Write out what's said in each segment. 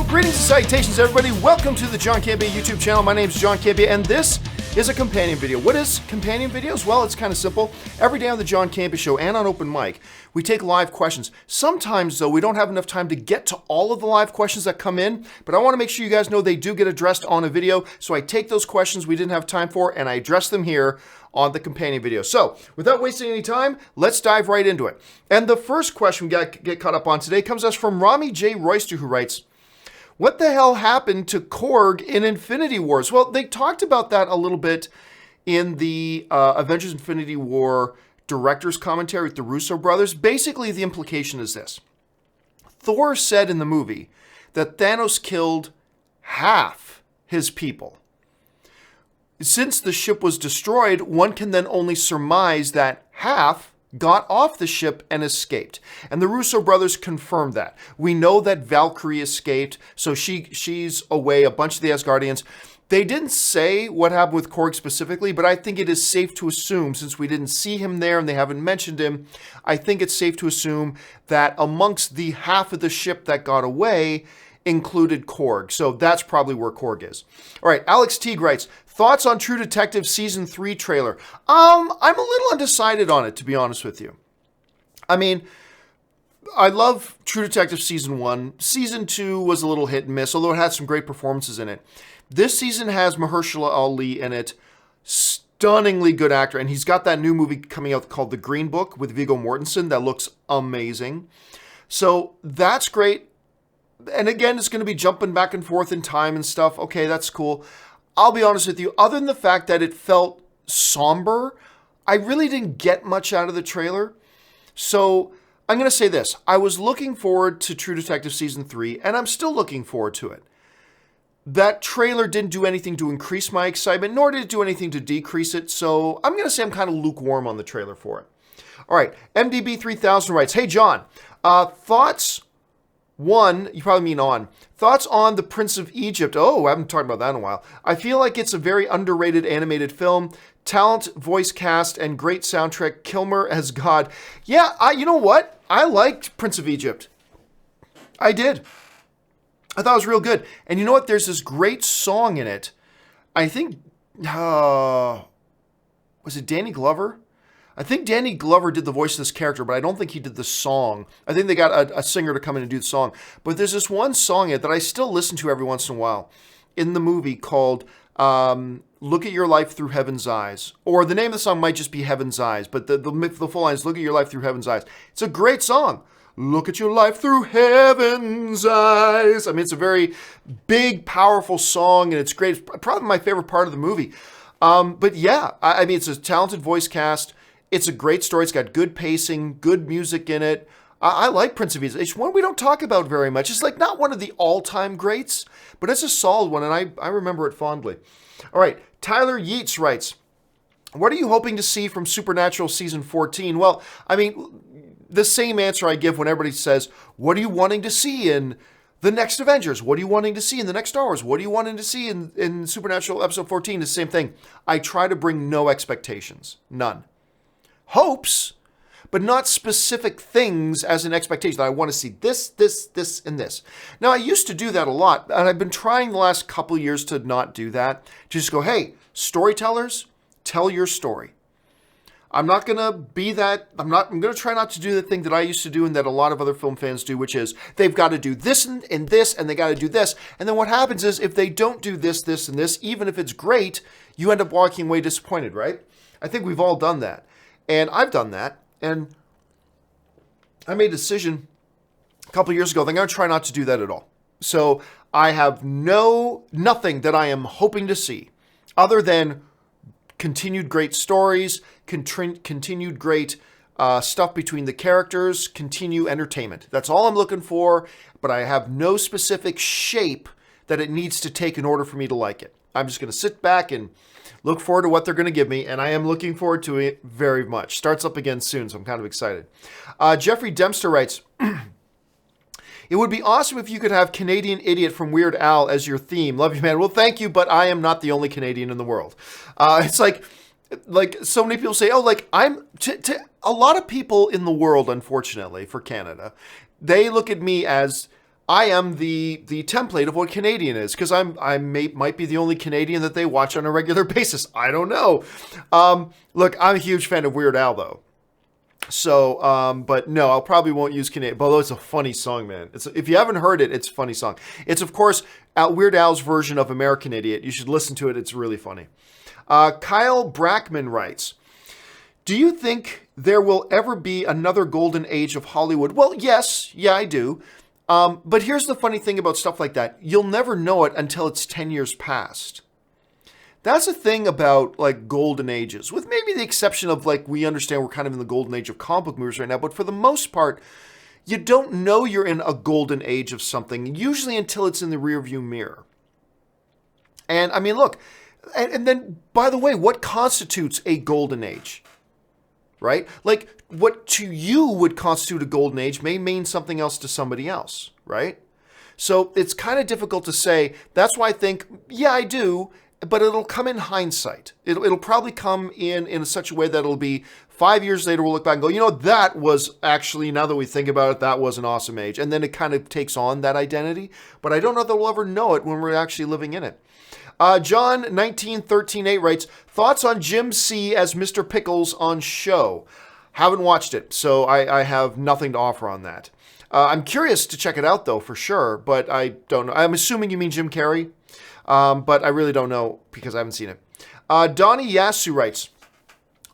greetings and salutations, everybody. Welcome to the John Campea YouTube channel. My name is John Campea, and this is a companion video. What is companion videos? Well, it's kind of simple. Every day on the John Campea Show and on Open Mic, we take live questions. Sometimes, though, we don't have enough time to get to all of the live questions that come in, but I want to make sure you guys know they do get addressed on a video, so I take those questions we didn't have time for, and I address them here on the companion video. So, without wasting any time, let's dive right into it. And the first question we get caught up on today comes to us from Rami J. Royster, who writes, what the hell happened to Korg in Infinity Wars? Well, they talked about that a little bit in the Avengers Infinity War director's commentary with the Russo brothers. Basically, the implication is this. Thor said in the movie that Thanos killed half his people. Since the ship was destroyed, one can then only surmise that half got off the ship and escaped. And the Russo brothers confirmed that. We know that Valkyrie escaped, so she's away, a bunch of the Asgardians. They didn't say what happened with Korg specifically, but I think it is safe to assume, since we didn't see him there and they haven't mentioned him, I think it's safe to assume that amongst the half of the ship that got away included Korg. So that's probably where Korg is. All right, Alex Teague writes, thoughts on True Detective Season 3 trailer? I'm a little undecided on it, to be honest with you. I mean, I love True Detective Season 1. Season 2 was a little hit and miss, although it had some great performances in it. This season has Mahershala Ali in it. Stunningly good actor. And he's got that new movie coming out called The Green Book with Viggo Mortensen that looks amazing. So that's great. And again, it's going to be jumping back and forth in time and stuff. Okay, that's cool. I'll be honest with you, other than the fact that it felt somber, I really didn't get much out of the trailer. So I'm going to say this. I was looking forward to True Detective Season 3, and I'm still looking forward to it. That trailer didn't do anything to increase my excitement, nor did it do anything to decrease it. So I'm going to say I'm kind of lukewarm on the trailer for it. All right, MDB3000 writes, hey, John, thoughts... One, you probably mean on. Thoughts on The Prince of Egypt? Oh, I haven't talked about that in a while. I feel like it's a very underrated animated film. Talent, voice cast, and great soundtrack. Kilmer as God. Yeah, you know what? I liked Prince of Egypt. I did. I thought it was real good. And you know what? There's this great song in it. I think, was it Danny Glover? I think Danny Glover did the voice of this character, but I don't think he did the song. I think they got a singer to come in and do the song. But there's this one song in it that I still listen to every once in a while in the movie called Look at Your Life Through Heaven's Eyes. Or the name of the song might just be Heaven's Eyes, but the full line is Look at Your Life Through Heaven's Eyes. It's a great song. Look at your life through heaven's eyes. I mean, it's a very big, powerful song, and it's great. It's probably my favorite part of the movie. But yeah, I mean, it's a talented voice cast. It's a great story. It's got good pacing, good music in it. I like Prince of Egypt. It's one we don't talk about very much. It's like not one of the all-time greats, but it's a solid one, and I remember it fondly. All right, Tyler Yeats writes, what are you hoping to see from Supernatural Season 14? Well, I mean, the same answer I give when everybody says, what are you wanting to see in the next Avengers? What are you wanting to see in the next Star Wars? What are you wanting to see in Supernatural Episode 14? The same thing. I try to bring no expectations. None. Hopes, but not specific things as an expectation. I want to see this, and this. Now, I used to do that a lot, and I've been trying the last couple years to not do that. To just go, hey, storytellers, tell your story. I'm not going to be that. I'm going to try not to do the thing that I used to do and that a lot of other film fans do, which is they've got to do this and this, and they got to do this. And then what happens is if they don't do this, and this, even if it's great, you end up walking away disappointed, right? I think we've all done that. And I've done that, and I made a decision a couple years ago that I'm going to try not to do that at all. So I have nothing that I am hoping to see other than continued great stories, continued great stuff between the characters, continue entertainment. That's all I'm looking for, but I have no specific shape that it needs to take in order for me to like it. I'm just going to sit back and look forward to what they're going to give me, and I am looking forward to it very much. Starts up again soon, so I'm kind of excited. Jeffrey Dempster writes, it would be awesome if you could have Canadian Idiot from Weird Al as your theme. Love you, man. Well, thank you, but I am not the only Canadian in the world. It's like so many people say, oh, like a lot of people in the world, unfortunately, for Canada, they look at me as I am the template of what Canadian is, because might be the only Canadian that they watch on a regular basis. I don't know. Look, I'm a huge fan of Weird Al, though. So, but no, I probably won't use Canadian, although it's a funny song, man. If you haven't heard it, it's a funny song. It's, of course, Weird Al's version of American Idiot. You should listen to it. It's really funny. Kyle Brackman writes, do you think there will ever be another golden age of Hollywood? Well, yes. Yeah, I do. But here's the funny thing about stuff like that. You'll never know it until it's 10 years past. That's the thing about, like, golden ages, with maybe the exception of, like, we understand we're kind of in the golden age of comic book movies right now, but for the most part, you don't know you're in a golden age of something, usually until it's in the rearview mirror. And, I mean, look, and then, by the way, what constitutes a golden age? Right? Like, what to you would constitute a golden age may mean something else to somebody else, right? So it's kind of difficult to say. That's why I think, yeah, I do, but it'll come in hindsight. It'll probably come in such a way that it'll be 5 years later, we'll look back and go, you know, that was actually, now that we think about it, that was an awesome age. And then it kind of takes on that identity. But I don't know that we'll ever know it when we're actually living in it. John 1913-8 writes, thoughts on Jim C. as Mr. Pickles on show? Haven't watched it, so I have nothing to offer on that. I'm curious to check it out, though, for sure, but I don't know. I'm assuming you mean Jim Carrey, but I really don't know because I haven't seen it. Donnie Yasu writes,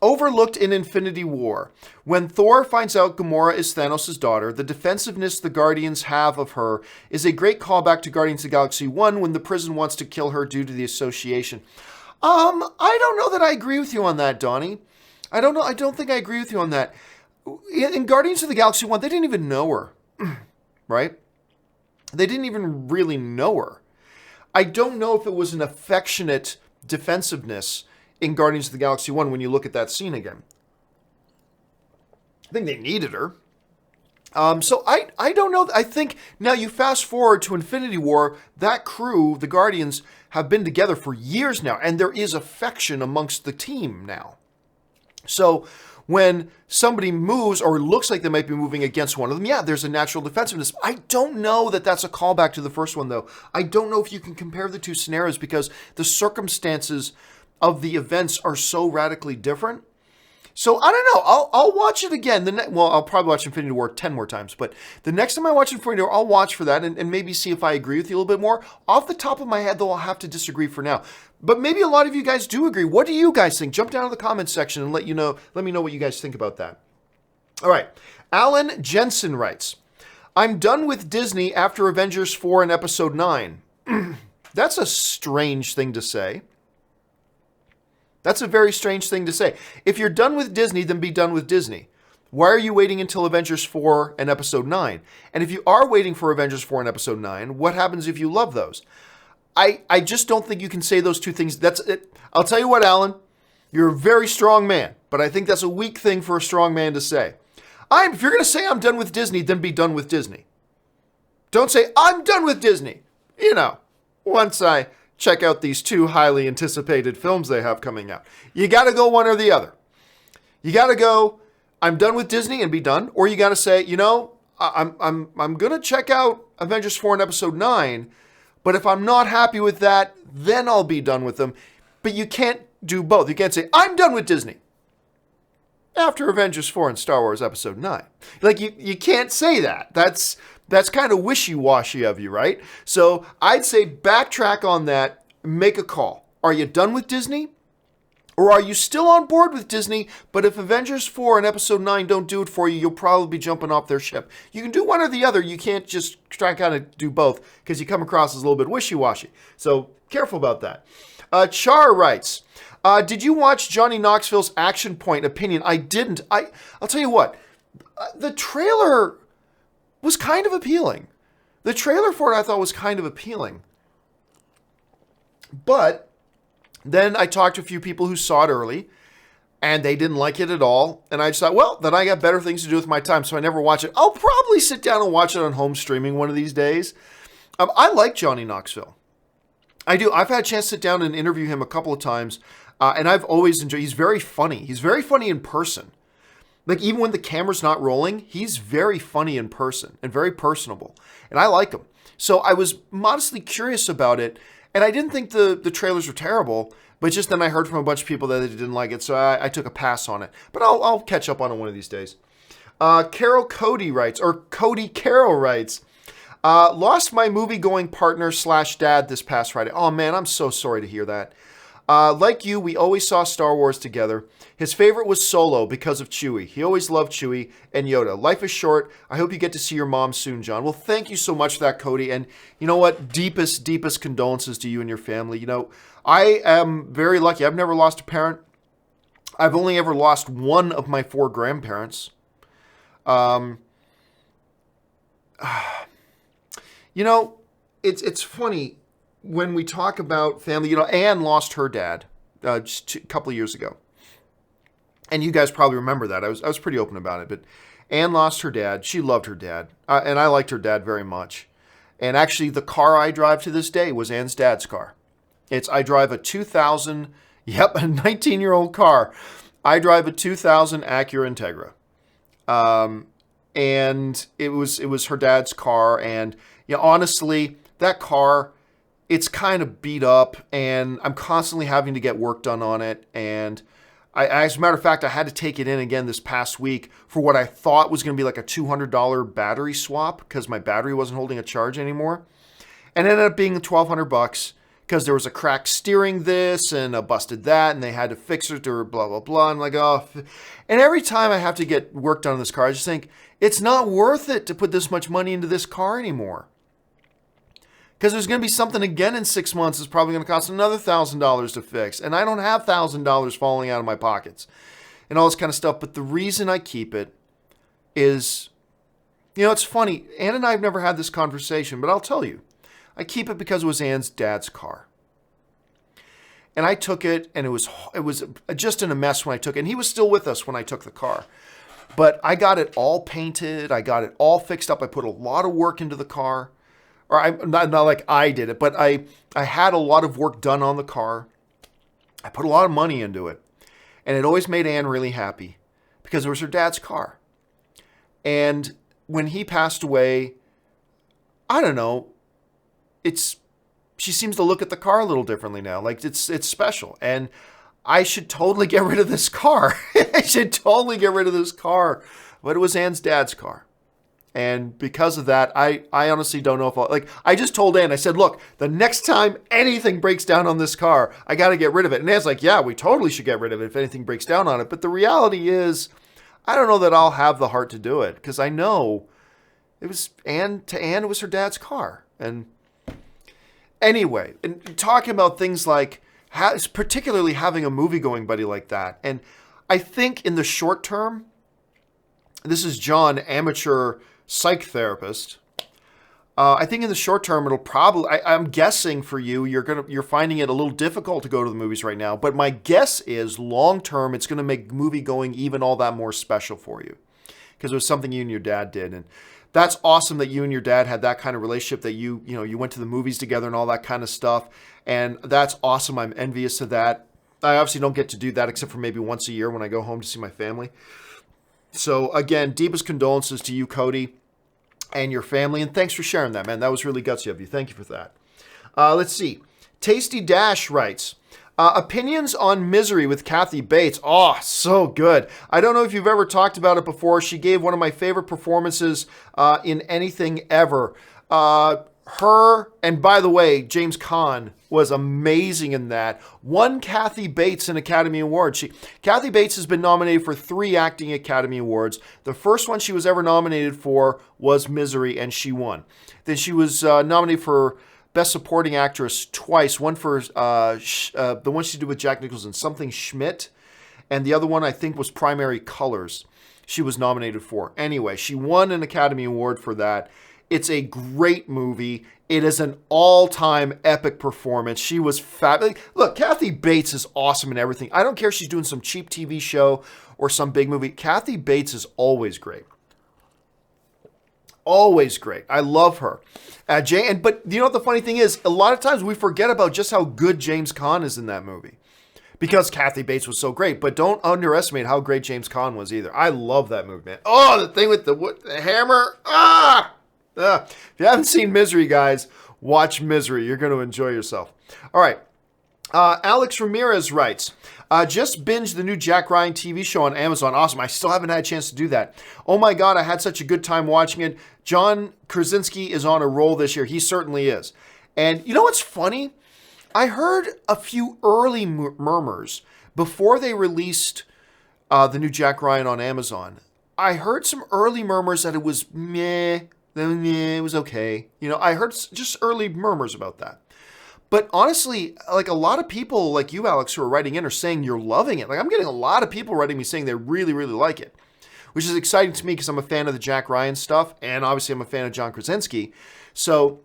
overlooked in Infinity War. When Thor finds out Gamora is Thanos' daughter, the defensiveness the Guardians have of her is a great callback to Guardians of the Galaxy 1 when the prison wants to kill her due to the association. I don't know that I agree with you on that, Donnie. I don't know. I don't think I agree with you on that. In Guardians of the Galaxy 1, they didn't even know her, right? They didn't even really know her. I don't know if it was an affectionate defensiveness in Guardians of the Galaxy 1 when you look at that scene again. I think they needed her. So I don't know. I think now you fast forward to Infinity War, that crew, the Guardians, have been together for years now, and there is affection amongst the team now. So when somebody moves or looks like they might be moving against one of them, yeah, there's a natural defensiveness. I don't know that that's a callback to the first one, though. I don't know if you can compare the two scenarios because the circumstances of the events are so radically different. So I don't know. I'll watch it again. I'll probably watch Infinity War 10 more times. But the next time I watch Infinity War, I'll watch for that and maybe see if I agree with you a little bit more. Off the top of my head, though, I'll have to disagree for now. But maybe a lot of you guys do agree. What do you guys think? Jump down in the comments section and let me know what you guys think about that. All right. Alan Jensen writes, I'm done with Disney after Avengers 4 and Episode 9. That's a strange thing to say. That's a very strange thing to say. If you're done with Disney, then be done with Disney. Why are you waiting until Avengers 4 and Episode 9? And if you are waiting for Avengers 4 and Episode 9, what happens if you love those? I just don't think you can say those two things. That's it. I'll tell you what, Alan. You're a very strong man, but I think that's a weak thing for a strong man to say. If you're going to say I'm done with Disney, then be done with Disney. Don't say I'm done with Disney. You know, once I check out these two highly anticipated films they have coming out. You got to go one or the other. You got to go, I'm done with Disney and be done. Or you got to say, you know, I'm going to check out Avengers 4 and Episode 9, but if I'm not happy with that, then I'll be done with them. But you can't do both. You can't say, I'm done with Disney after Avengers 4 and Star Wars Episode 9. Like, you can't say that. That's kind of wishy-washy of you, right? So I'd say backtrack on that, make a call. Are you done with Disney? Or are you still on board with Disney, but if Avengers 4 and Episode 9 don't do it for you, you'll probably be jumping off their ship. You can do one or the other. You can't just try and kind of do both because you come across as a little bit wishy-washy. So careful about that. Char writes, did you watch Johnny Knoxville's Action Point opinion? I didn't. I'll tell you what. The trailer was kind of appealing. The trailer for it I thought was kind of appealing. But then I talked to a few people who saw it early, and they didn't like it at all. And I just thought, well, then I got better things to do with my time, so I never watch it. I'll probably sit down and watch it on home streaming one of these days. I like Johnny Knoxville. I do. I've had a chance to sit down and interview him a couple of times, and I've always enjoyed. He's very funny. He's very funny in person. Like, even when the camera's not rolling, he's very funny in person and very personable. And I like him. So I was modestly curious about it. And I didn't think the trailers were terrible. But just then I heard from a bunch of people that they didn't like it. So I took a pass on it. But I'll catch up on it one of these days. Cody Carroll writes, lost my movie-going partner / dad this past Friday. Oh, man, I'm so sorry to hear that. Like you, we always saw Star Wars together. His favorite was Solo because of Chewie. He always loved Chewie and Yoda. Life is short. I hope you get to see your mom soon, John. Well, thank you so much for that, Cody. And you know what? Deepest condolences to you and your family. You know, I am very lucky. I've never lost a parent. I've only ever lost one of my 4 grandparents. You know, it's funny when we talk about family. You know, Anne lost her dad just a couple of years ago, and you guys probably remember that. I was pretty open about it. But Anne lost her dad. She loved her dad, and I liked her dad very much. And actually, the car I drive to this day was Anne's dad's car. I drive a 2000, a 19-year-old car. I drive a 2000 Acura Integra. And it was her dad's car. And you know, honestly, that car, it's kind of beat up, and I'm constantly having to get work done on it. And as a matter of fact, I had to take it in again this past week for what I thought was going to be like a $200 battery swap because my battery wasn't holding a charge anymore. And it ended up being $1,200 because there was a cracked steering this and a busted that, and they had to fix it or blah, blah, blah. I'm like, oh. And every time I have to get work done on this car, I just think, it's not worth it to put this much money into this car anymore. Because there's going to be something again in 6 months that's probably going to cost another $1,000 to fix. And I don't have $1,000 falling out of my pockets and all this kind of stuff. But the reason I keep it is, you know, it's funny. Ann and I have never had this conversation, but I'll tell you. I keep it because it was Ann's dad's car. And I took it, and it was just in a mess when I took it. And he was still with us when I took the car. But I got it all painted. I got it all fixed up. I put a lot of work into the car. Or not like I did it, but I had a lot of work done on the car. I put a lot of money into it. And it always made Anne really happy because it was her dad's car. And when he passed away, I don't know, she seems to look at the car a little differently now. Like it's special. And I should totally get rid of this car. I should totally get rid of this car. But it was Anne's dad's car. And because of that, I honestly don't know if I just told Ann, I said, look, the next time anything breaks down on this car, I got to get rid of it. And Ann's like, yeah, we totally should get rid of it if anything breaks down on it. But the reality is, I don't know that I'll have the heart to do it because I know it was Ann, it was her dad's car. And anyway, and talking about things like, particularly having a movie-going buddy like that. And I think in the short term, this is John, amateur psych therapist. I think in the short term, it'll probably, I'm guessing for you, you're finding it a little difficult to go to the movies right now. But my guess is long term, it's going to make movie going even all that more special for you because it was something you and your dad did. And that's awesome that you and your dad had that kind of relationship that you went to the movies together and all that kind of stuff. And that's awesome. I'm envious of that. I obviously don't get to do that except for maybe once a year when I go home to see my family. So again, deepest condolences to you, Cody, and your family. And thanks for sharing that, man. That was really gutsy of you. Thank you for that. Let's see. Tasty Dash writes, opinions on Misery with Kathy Bates. Oh, so good. I don't know if you've ever talked about it before. She gave one of my favorite performances in anything ever. Her, and by the way, James Caan was amazing in that. Won Kathy Bates an Academy Award. Kathy Bates has been nominated for 3 Acting Academy Awards. The first one she was ever nominated for was Misery, and she won. Then she was nominated for Best Supporting Actress twice. One for the one she did with Jack Nicholson, Something Schmidt, and the other one I think was Primary Colors. She was nominated for. Anyway, she won an Academy Award for that. It's a great movie. It is an all-time epic performance. She was fabulous. Look, Kathy Bates is awesome in everything. I don't care if she's doing some cheap TV show or some big movie. Kathy Bates is always great. Always great. I love her. But you know what the funny thing is? A lot of times we forget about just how good James Caan is in that movie. because Kathy Bates was so great. But don't underestimate how great James Caan was either. I love that movie, man. Oh, the thing with the hammer. If you haven't seen Misery, guys, watch Misery. You're going to enjoy yourself. All right. Alex Ramirez writes, just binged the new Jack Ryan TV show on Amazon. Awesome. I still haven't had a chance to do that. Oh my God, I had such a good time watching it. John Krasinski is on a roll this year. He certainly is. And you know what's funny? I heard a few early murmurs before they released the new Jack Ryan on Amazon. I heard some early murmurs that it was meh, it was okay. You know, I heard just early murmurs about that. But honestly, like a lot of people like you, Alex, who are writing in are saying you're loving it. Like I'm getting a lot of people writing me saying they really, really like it, which is exciting to me because I'm a fan of the Jack Ryan stuff. And obviously I'm a fan of John Krasinski. So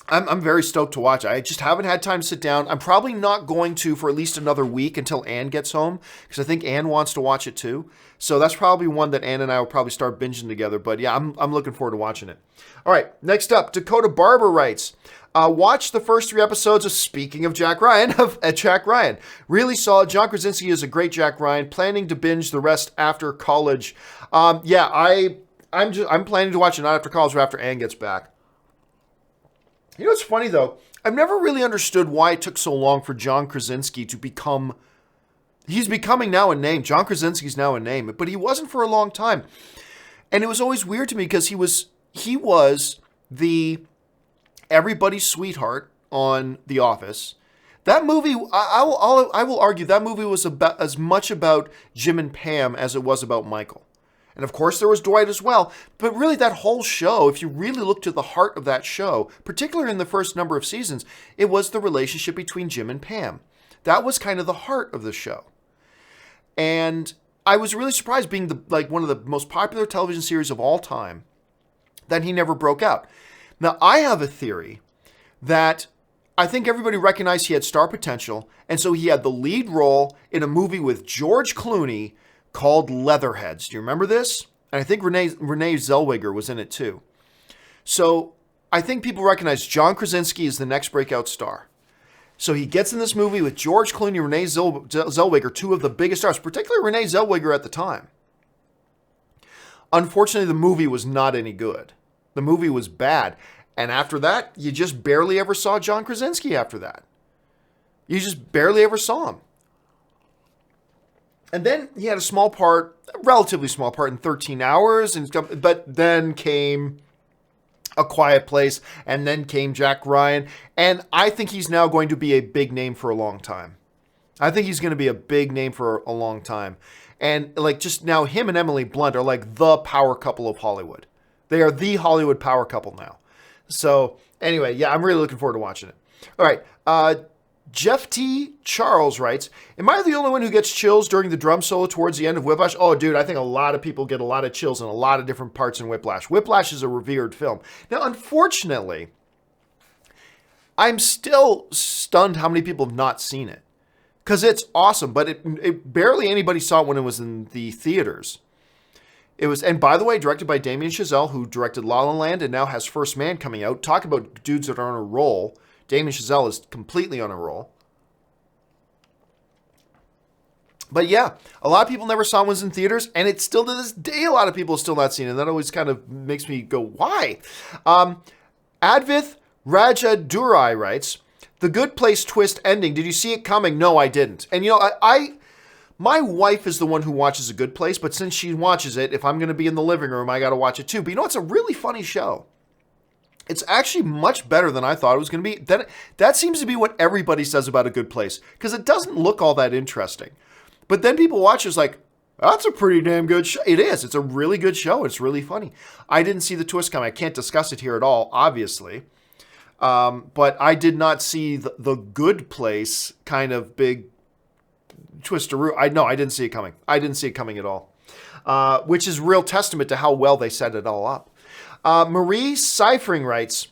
I'm very stoked to watch it. I just haven't had time to sit down. I'm probably not going to for at least another week until Anne gets home because I think Anne wants to watch it too. So that's probably one that Anne and I will probably start binging together. But yeah, I'm looking forward to watching it. All right, next up, Dakota Barbara writes, watch the first 3 episodes of Speaking of Jack Ryan, Jack Ryan. Really solid. John Krasinski is a great Jack Ryan. Planning to binge the rest after college. I'm planning to watch it not after college, but after Anne gets back. You know what's funny, though? I've never really understood why it took so long for John Krasinski to become... He's becoming now a name. John Krasinski's now a name, but he wasn't for a long time. And it was always weird to me because he was the everybody's sweetheart on The Office. That movie, I will argue, that movie was about as much about Jim and Pam as it was about Michael. And of course, there was Dwight as well. But really, that whole show, if you really look to the heart of that show, particularly in the first number of seasons, it was the relationship between Jim and Pam. That was kind of the heart of the show. And I was really surprised, being one of the most popular television series of all time, that he never broke out. Now, I have a theory that I think everybody recognized he had star potential, and so he had the lead role in a movie with George Clooney called Leatherheads. Do you remember this? And I think Renee Zellweger was in it too. So I think people recognize John Krasinski is the next breakout star. So he gets in this movie with George Clooney, Renee Zellweger, 2 of the biggest stars, particularly Renee Zellweger at the time. Unfortunately, the movie was not any good. The movie was bad. And after that, you just barely ever saw John Krasinski after that. You just barely ever saw him. And then he had a relatively small part in 13 Hours, but then came A Quiet Place, and then came Jack Ryan. And I think he's now going to be a big name for a long time. I think he's going to be a big name for a long time. And like just now, him and Emily Blunt are like the power couple of Hollywood. They are the Hollywood power couple now. So anyway, yeah, I'm really looking forward to watching it. All right. Jeff T. Charles writes, am I the only one who gets chills during the drum solo towards the end of Whiplash? Oh, dude, I think a lot of people get a lot of chills in a lot of different parts in Whiplash. Whiplash is a revered film. Now, unfortunately, I'm still stunned how many people have not seen it. Because it's awesome, but it barely anybody saw it when it was in the theaters. It was, and by the way, directed by Damien Chazelle, who directed La La Land and now has First Man coming out. Talk about dudes that are on a roll. Damien Chazelle is completely on a roll. But yeah, a lot of people never saw it in theaters, and it's still to this day, a lot of people have still not seen it. And that always kind of makes me go, why? Advith Rajadurai writes, The Good Place twist ending. Did you see it coming? No, I didn't. And you know, my wife is the one who watches A Good Place, but since she watches it, if I'm going to be in the living room, I got to watch it too. But you know, it's a really funny show. It's actually much better than I thought it was going to be. That seems to be what everybody says about A Good Place, because it doesn't look all that interesting. But then people watch it's like, that's a pretty damn good show. It is. It's a really good show. It's really funny. I didn't see the twist coming. I can't discuss it here at all, obviously. But I did not see the Good Place kind of big twist-a-roo. I didn't see it coming. I didn't see it coming at all. Which is real testament to how well they set it all up. Marie Seifring writes,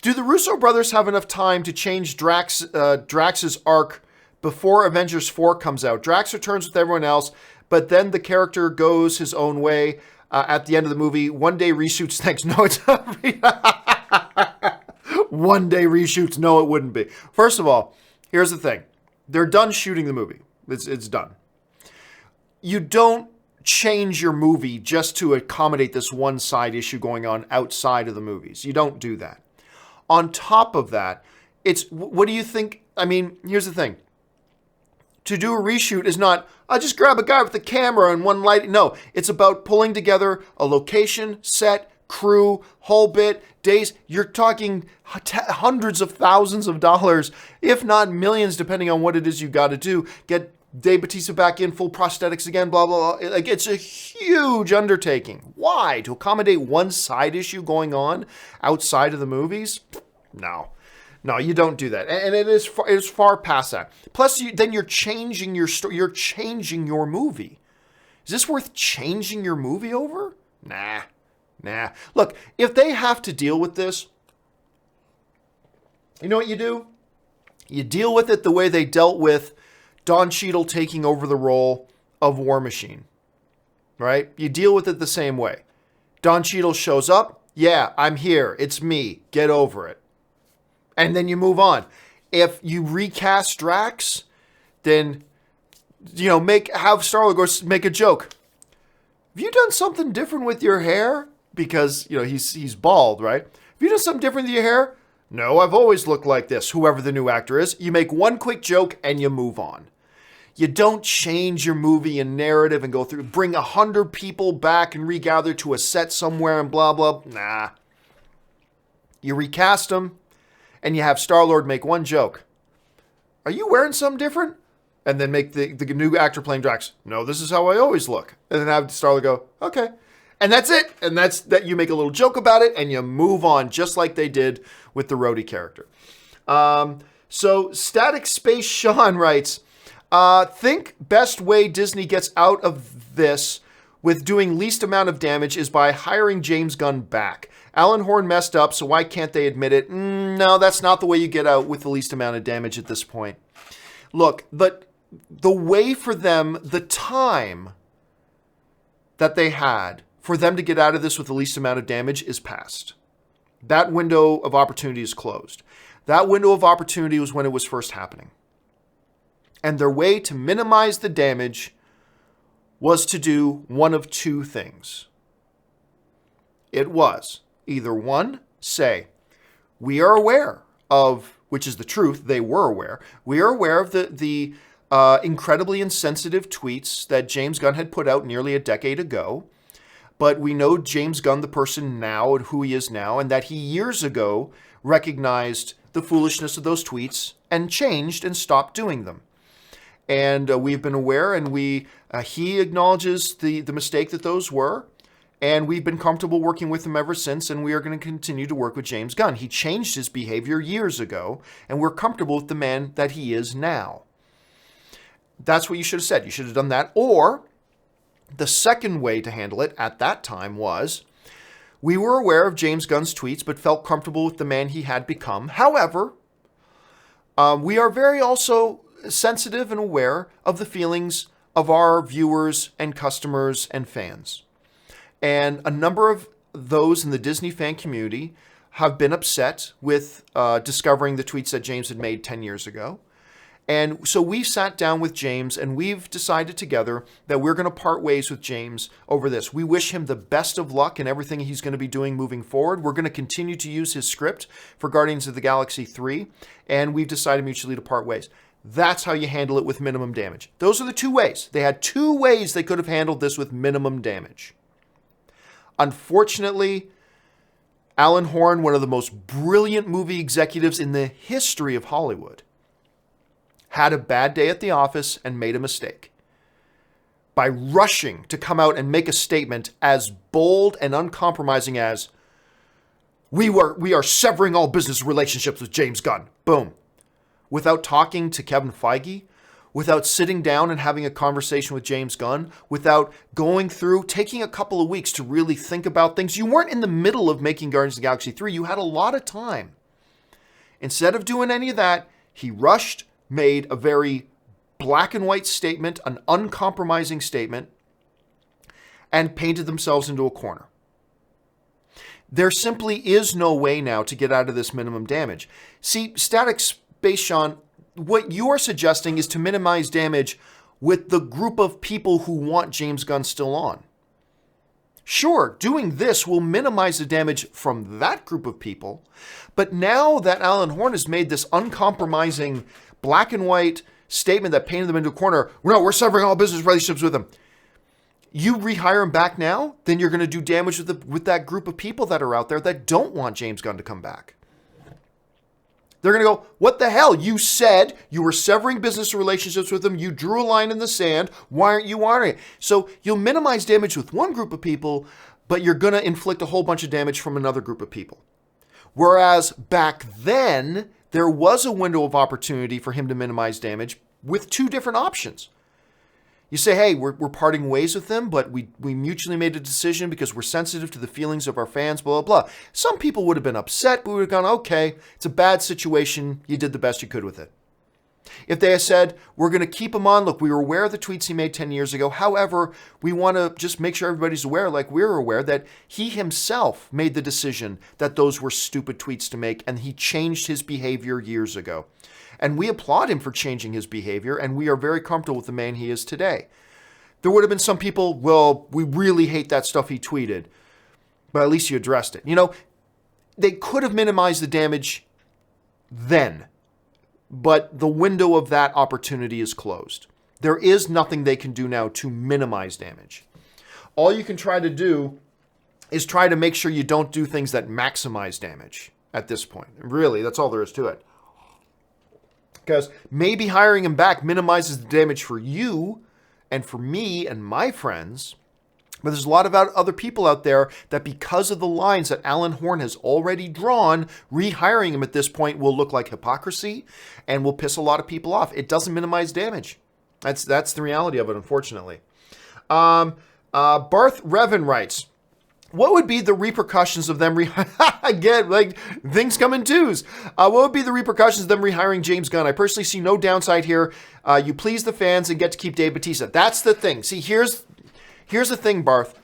do the Russo brothers have enough time to change Drax's arc before Avengers 4 comes out? Drax returns with everyone else, but then the character goes his own way at the end of the movie. One day reshoots. Thanks. No, it's not. One day reshoots. No, it wouldn't be. First of all, here's the thing. They're done shooting the movie. It's done. You don't change your movie just to accommodate this one side issue going on outside of the movies. You don't do that. On top of that, what do you think? I mean, here's the thing. To do a reshoot is not, I'll just grab a guy with a camera and one light. No, it's about pulling together a location, set, crew, whole bit, days. You're talking hundreds of thousands of dollars, if not millions, depending on what it is you got to do. Get Dave Bautista back in, full prosthetics again, blah, blah, blah. Like, it's a huge undertaking. Why? To accommodate one side issue going on outside of the movies? No, you don't do that. And it is far past that. Plus, then you're changing your story. You're changing your movie. Is this worth changing your movie over? Nah. Look, if they have to deal with this, you know what you do? You deal with it the way they dealt with Don Cheadle taking over the role of War Machine, right? You deal with it the same way. Don Cheadle shows up. Yeah, I'm here. It's me. Get over it. And then you move on. If you recast Drax, then, have Star-Lord go make a joke. Have you done something different with your hair? Because, he's bald, right? Have you done something different with your hair? No, I've always looked like this, whoever the new actor is. You make one quick joke and you move on. You don't change your movie and narrative and go through, bring 100 people back and regather to a set somewhere and blah, blah. Nah. You recast them and you have Star-Lord make one joke. Are you wearing something different? And then make the new actor playing Drax. No, this is how I always look. And then have Star-Lord go, okay. And that's it. And that's that. You make a little joke about it and you move on, just like they did with the Rhodey character. So Static Space Sean writes, think best way Disney gets out of this with doing least amount of damage is by hiring James Gunn back. Alan Horn messed up, so why can't they admit it? No, that's not the way you get out with the least amount of damage at this point. Look, the way for them, the time that they had for them to get out of this with the least amount of damage is past. That window of opportunity is closed. That window of opportunity was when it was first happening. And their way to minimize the damage was to do one of two things. It was either one, say, we are aware of, which is the truth, they were aware, we are aware of the incredibly insensitive tweets that James Gunn had put out nearly a decade ago, but we know James Gunn, the person now and who he is now, and that he years ago recognized the foolishness of those tweets and changed and stopped doing them. And we've been aware, and he acknowledges the mistake that those were, and we've been comfortable working with him ever since, and we are going to continue to work with James Gunn. He changed his behavior years ago, and we're comfortable with the man that he is now. That's what you should have said. You should have done that. Or the second way to handle it at that time was, we were aware of James Gunn's tweets, but felt comfortable with the man he had become. However, we are very also sensitive and aware of the feelings of our viewers and customers and fans. And a number of those in the Disney fan community have been upset with discovering the tweets that James had made 10 years ago. And so we sat down with James and we've decided together that we're going to part ways with James over this. We wish him the best of luck in everything he's going to be doing moving forward. We're going to continue to use his script for Guardians of the Galaxy 3, and we've decided mutually to part ways. That's how you handle it with minimum damage. Those are the two ways. They had two ways they could have handled this with minimum damage. Unfortunately, Alan Horn, one of the most brilliant movie executives in the history of Hollywood, had a bad day at the office and made a mistake by rushing to come out and make a statement as bold and uncompromising as, we are severing all business relationships with James Gunn. Boom. Without talking to Kevin Feige, without sitting down and having a conversation with James Gunn, without going through, taking a couple of weeks to really think about things. You weren't in the middle of making Guardians of the Galaxy 3. You had a lot of time. Instead of doing any of that, he rushed, made a very black and white statement, an uncompromising statement, and painted themselves into a corner. There simply is no way now to get out of this minimum damage. See, Static Space Sean, what you are suggesting is to minimize damage with the group of people who want James Gunn still on. Sure, doing this will minimize the damage from that group of people, but now that Alan Horn has made this uncompromising black and white statement that painted them into a corner, no, we're severing all business relationships with him. You rehire him back now, then you're going to do damage with that group of people that are out there that don't want James Gunn to come back. They're going to go, what the hell? You said you were severing business relationships with him. You drew a line in the sand. Why aren't you honoring it? So you'll minimize damage with one group of people, but you're going to inflict a whole bunch of damage from another group of people. Whereas back then, there was a window of opportunity for him to minimize damage with two different options. You say, hey, we're parting ways with them, but we mutually made a decision because we're sensitive to the feelings of our fans, blah, blah, blah. Some people would have been upset, but we would have gone, okay, it's a bad situation. You did the best you could with it. If they had said, we're going to keep him on, look, we were aware of the tweets he made 10 years ago. However, we want to just make sure everybody's aware, like we're aware, that he himself made the decision that those were stupid tweets to make, and he changed his behavior years ago. And we applaud him for changing his behavior, and we are very comfortable with the man he is today. There would have been some people, well, we really hate that stuff he tweeted, but at least you addressed it. You know, they could have minimized the damage then, but the window of that opportunity is closed. There is nothing they can do now to minimize damage. All you can try to do is try to make sure you don't do things that maximize damage at this point. Really, that's all there is to it. Because maybe hiring him back minimizes the damage for you and for me and my friends. But there's a lot of other people out there that because of the lines that Alan Horn has already drawn, rehiring him at this point will look like hypocrisy and will piss a lot of people off. It doesn't minimize damage. That's the reality of it, unfortunately. Barth Revan writes, what would be the repercussions of them again, like things come in twos. What would be the repercussions of them rehiring James Gunn? I personally see no downside here. You please the fans and get to keep Dave Bautista. That's the thing. See, here's the thing, Barth.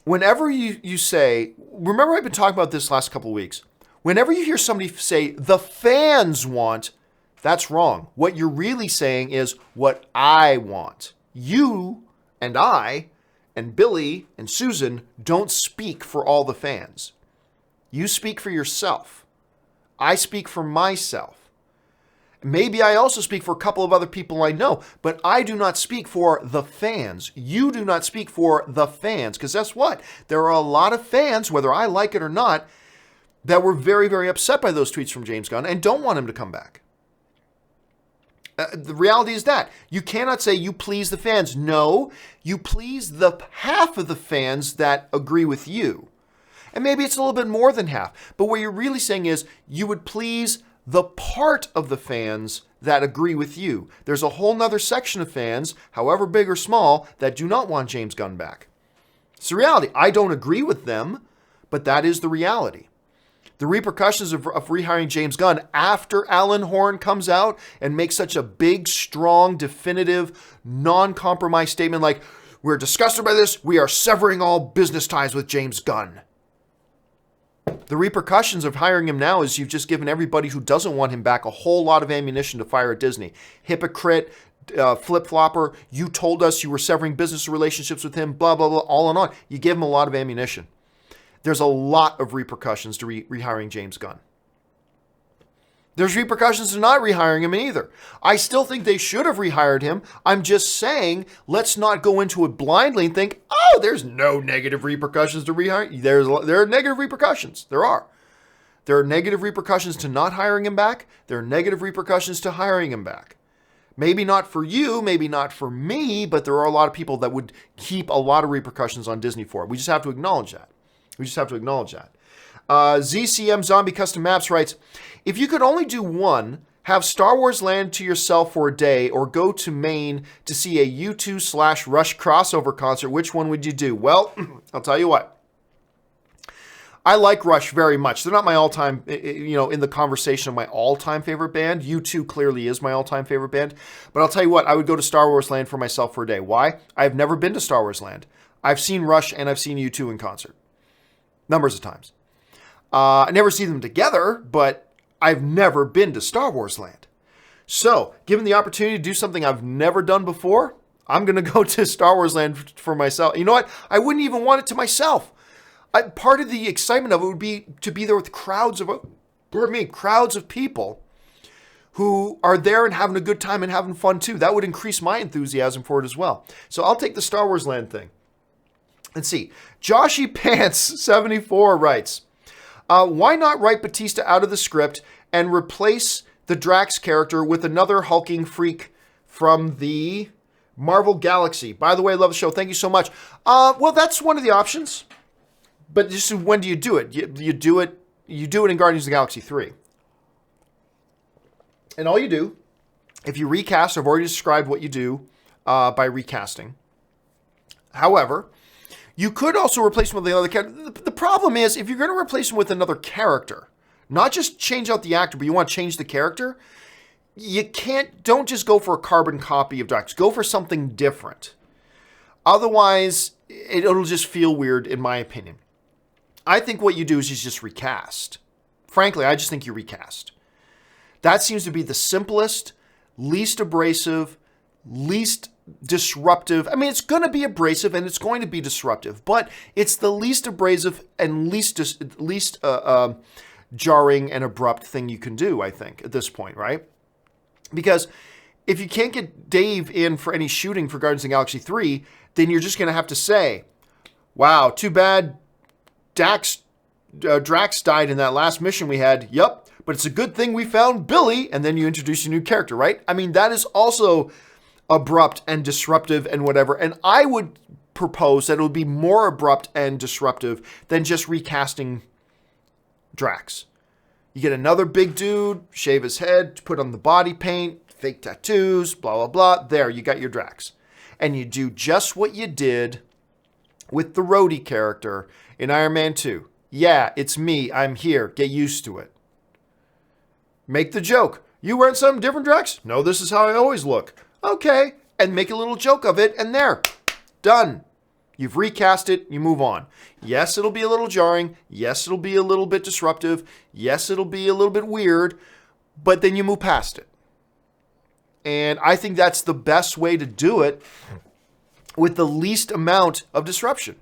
Whenever you say, remember I've been talking about this last couple of weeks. Whenever you hear somebody say the fans want, that's wrong. What you're really saying is what I want. You and I and Billy and Susan don't speak for all the fans. You speak for yourself. I speak for myself. Maybe I also speak for a couple of other people I know, but I do not speak for the fans. You do not speak for the fans, because guess what? There are a lot of fans, whether I like it or not, that were very, very upset by those tweets from James Gunn and don't want him to come back. The reality is that you cannot say you please the fans. No, you please the half of the fans that agree with you. And maybe it's a little bit more than half. But what you're really saying is you would please the part of the fans that agree with you. There's a whole nother section of fans, however big or small, that do not want James Gunn back. It's the reality. I don't agree with them, but that is the reality. The repercussions of rehiring James Gunn after Alan Horn comes out and makes such a big, strong, definitive, non-compromise statement like, we're disgusted by this, we are severing all business ties with James Gunn. The repercussions of hiring him now is you've just given everybody who doesn't want him back a whole lot of ammunition to fire at Disney. Hypocrite, flip-flopper, you told us you were severing business relationships with him, blah, blah, blah, all and on. You gave him a lot of ammunition. There's a lot of repercussions to rehiring James Gunn. There's repercussions to not rehiring him either. I still think they should have rehired him. I'm just saying, let's not go into it blindly and think, oh, there's no negative repercussions to rehire. There are negative repercussions. There are. There are negative repercussions to not hiring him back. There are negative repercussions to hiring him back. Maybe not for you, maybe not for me, but there are a lot of people that would keep a lot of repercussions on Disney for it. We just have to acknowledge that. ZCM Zombie Custom Maps writes, if you could only do one, have Star Wars Land to yourself for a day or go to Maine to see a U2/Rush crossover concert, which one would you do? Well, I'll tell you what. I like Rush very much. They're not my all-time, in the conversation of my all-time favorite band. U2 clearly is my all-time favorite band. But I'll tell you what, I would go to Star Wars Land for myself for a day. Why? I've never been to Star Wars Land. I've seen Rush and I've seen U2 in concert. Numbers of times. I never see them together, but I've never been to Star Wars Land. So, given the opportunity to do something I've never done before, I'm going to go to Star Wars Land for myself. You know what? I wouldn't even want it to myself. Part of the excitement of it would be to be there with crowds of people who are there and having a good time and having fun too. That would increase my enthusiasm for it as well. So I'll take the Star Wars Land thing. Let's see. Joshy Pants 74 writes, why not write Batista out of the script and replace the Drax character with another hulking freak from the Marvel Galaxy? By the way, I love the show. Thank you so much. Well, that's one of the options. But just when do you do it? You do it in Guardians of the Galaxy 3. And all you do, if you recast, I've already described what you do by recasting. However, you could also replace him with another character. The problem is, if you're going to replace him with another character, not just change out the actor, but you want to change the character, don't just go for a carbon copy of Drax. Go for something different. Otherwise, it'll just feel weird, in my opinion. I think what you do is you just recast. Frankly, I just think you recast. That seems to be the simplest, least abrasive, least disruptive. I mean, it's going to be abrasive and it's going to be disruptive, but it's the least abrasive and least jarring and abrupt thing you can do, I think, at this point, right? Because if you can't get Dave in for any shooting for Guardians of the Galaxy 3, then you're just going to have to say, wow, too bad Drax died in that last mission we had. Yep, but it's a good thing we found Billy, and then you introduce a new character, right? I mean, that is also abrupt and disruptive and whatever, and I would propose that it would be more abrupt and disruptive than just recasting Drax. You get another big dude, shave his head, put on the body paint, fake tattoos, blah, blah, blah. There, you got your Drax. And you do just what you did with the Rhodey character in Iron Man 2. Yeah, it's me. I'm here. Get used to it. Make the joke. You wearing something different, Drax? No, this is how I always look. Okay. And make a little joke of it, and there. Done. You've recast it. You move on. Yes, it'll be a little jarring. Yes, it'll be a little bit disruptive. Yes, it'll be a little bit weird. But then you move past it. And I think that's the best way to do it with the least amount of disruption.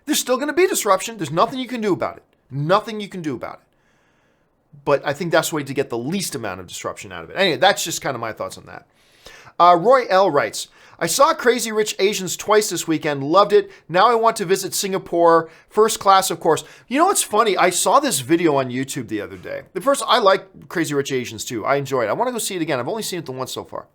There's still going to be disruption. There's nothing you can do about it. Nothing you can do about it. But I think that's the way to get the least amount of disruption out of it. Anyway, that's just kind of my thoughts on that. Roy L. writes, I saw Crazy Rich Asians twice this weekend. Loved it. Now I want to visit Singapore. First class, of course. You know what's funny? I saw this video on YouTube the other day. At first, I like Crazy Rich Asians too. I enjoy it. I want to go see it again. I've only seen it the once so far.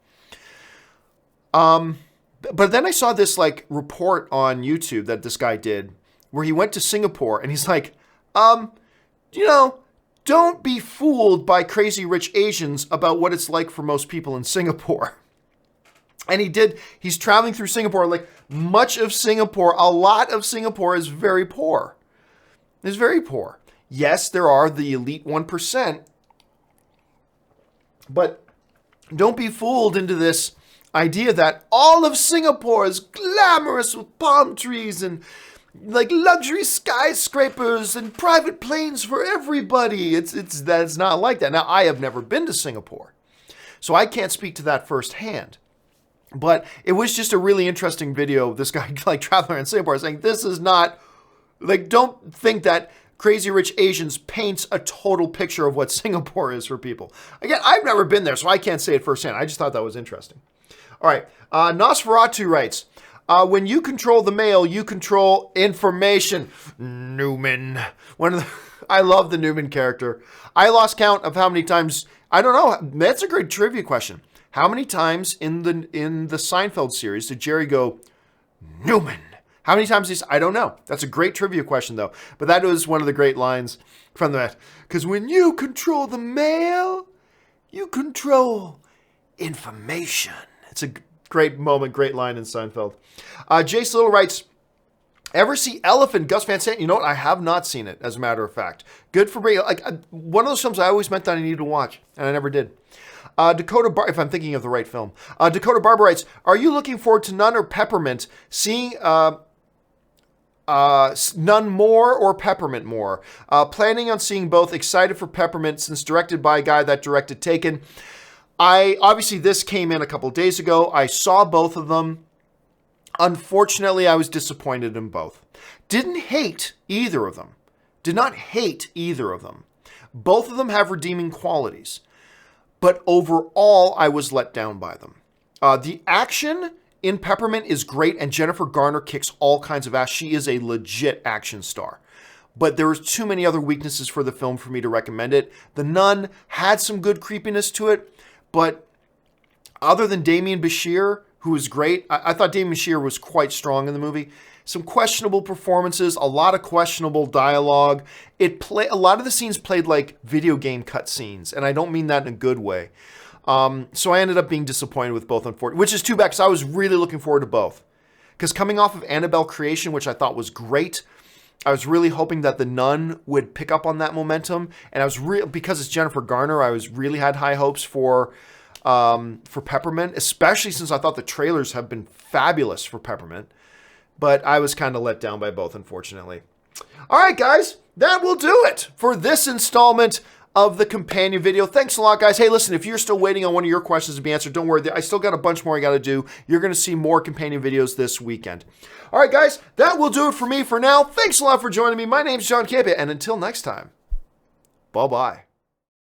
But then I saw this report on YouTube that this guy did where he went to Singapore and he's like, don't be fooled by Crazy Rich Asians about what it's like for most people in Singapore. And he's traveling through Singapore, much of Singapore, a lot of Singapore is very poor. It's very poor. Yes, there are the elite 1%, but don't be fooled into this idea that all of Singapore is glamorous with palm trees and luxury skyscrapers and private planes for everybody. That's not like that. Now, I have never been to Singapore, so I can't speak to that firsthand. But it was just a really interesting video. This guy traveling in Singapore saying, this is not, don't think that Crazy Rich Asians paints a total picture of what Singapore is for people. Again, I've never been there, so I can't say it firsthand. I just thought that was interesting. All right. Nosferatu writes, when you control the mail, you control information. Newman. I love the Newman character. I lost count of how many times, I don't know. That's a great trivia question. How many times in the Seinfeld series did Jerry go, Newman? How many times I don't know. That's a great trivia question, though. But that was one of the great lines from that. Because when you control the mail, you control information. It's a great moment, great line in Seinfeld. Jace Little writes, ever see Elephant, Gus Van Sant? You know what? I have not seen it, as a matter of fact. Good for me. One of those films I always meant that I needed to watch, and I never did. Dakota Barbara, if I'm thinking of the right film. Dakota Barbara writes, are you looking forward to None or Peppermint? Seeing None more or Peppermint more? Planning on seeing both. Excited for Peppermint since directed by a guy that directed Taken. Obviously this came in a couple days ago. I saw both of them. Unfortunately, I was disappointed in both. Didn't hate either of them. Did not hate either of them. Both of them have redeeming qualities. But overall, I was let down by them. The action in Peppermint is great, and Jennifer Garner kicks all kinds of ass. She is a legit action star. But there was too many other weaknesses for the film for me to recommend it. The Nun had some good creepiness to it, but other than Damian Bashir, who was great, I thought Damian Bashir was quite strong in the movie. Some questionable performances, a lot of questionable dialogue. A lot of the scenes played like video game cutscenes, and I don't mean that in a good way. So I ended up being disappointed with both, unfortunately, which is too bad because I was really looking forward to both. Because coming off of Annabelle Creation, which I thought was great, I was really hoping that The Nun would pick up on that momentum, and I was because it's Jennifer Garner, I really had high hopes for Peppermint, especially since I thought the trailers have been fabulous for Peppermint. But I was kind of let down by both, unfortunately. All right, guys, that will do it for this installment of the companion video. Thanks a lot, guys. Hey, listen, if you're still waiting on one of your questions to be answered, don't worry. I still got a bunch more I got to do. You're going to see more companion videos this weekend. All right, guys, that will do it for me for now. Thanks a lot for joining me. My name's John Campia, and until next time, bye-bye.